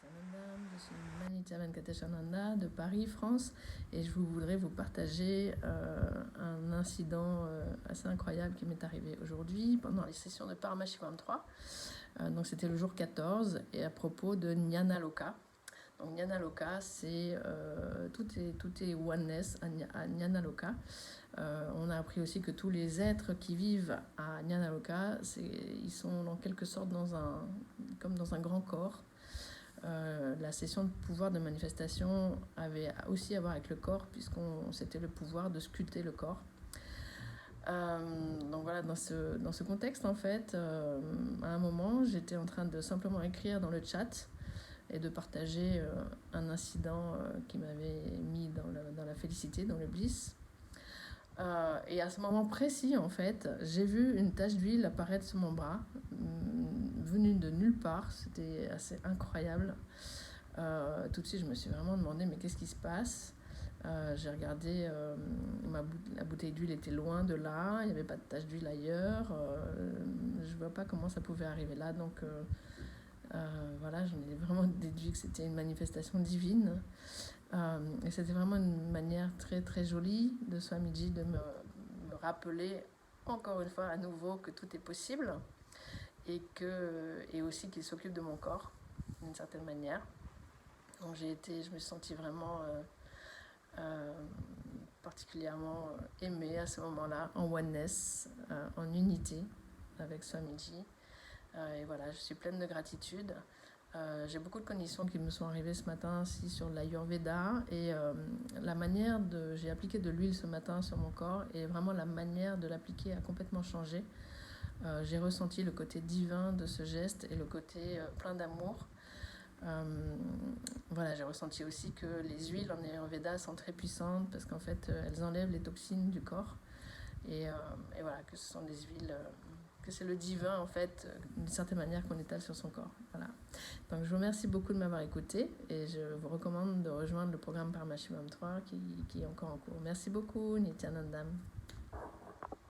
Nityanandam, je suis Manitya Venkateshananda de Paris, France, et je voudrais vous partager un incident assez incroyable qui m'est arrivé aujourd'hui pendant les sessions de Paramashivam 3. Donc c'était le jour 14 et à propos de Jnana Loka. Donc Jnana Loka, c'est tout est oneness à Jnana Loka. On a appris aussi que tous les êtres qui vivent à Jnana Loka, ils sont en quelque sorte comme dans un grand corps. La session de pouvoir de manifestation avait aussi à voir avec le corps, c'était le pouvoir de sculpter le corps. Donc voilà, dans ce contexte, en fait, à un moment, j'étais en train de simplement écrire dans le chat et de partager un incident qui m'avait mis dans la félicité, dans le bliss. Et à ce moment précis, en fait, j'ai vu une tache d'huile apparaître sur mon bras, venue de nulle part. C'était assez incroyable. Tout de suite, je me suis vraiment demandé, mais qu'est-ce qui se passe? J'ai regardé, la bouteille d'huile était loin de là, il n'y avait pas de tache d'huile ailleurs. Je ne vois pas comment ça pouvait arriver là. Donc voilà, j'en ai vraiment déduit que c'était une manifestation divine. Et c'était vraiment une manière très très jolie de Swamiji de me rappeler encore une fois à nouveau que tout est possible et aussi qu'il s'occupe de mon corps d'une certaine manière. Donc je me suis sentie vraiment particulièrement aimée à ce moment-là, en oneness, en unité avec Swamiji. Et voilà, je suis pleine de gratitude. J'ai beaucoup de conditions qui me sont arrivées ce matin aussi sur l'Ayurveda et j'ai appliqué de l'huile ce matin sur mon corps et vraiment la manière de l'appliquer a complètement changé. J'ai ressenti le côté divin de ce geste et le côté plein d'amour. Voilà, j'ai ressenti aussi que les huiles en Ayurveda sont très puissantes parce qu'en fait elles enlèvent les toxines du corps et voilà, que ce sont des huiles que c'est le divin en fait d'une certaine manière qu'on étale sur son corps. Voilà. Donc je vous remercie beaucoup de m'avoir écouté et je vous recommande de rejoindre le programme Paramashivam 3 qui est encore en cours. Merci beaucoup, Nityanandam.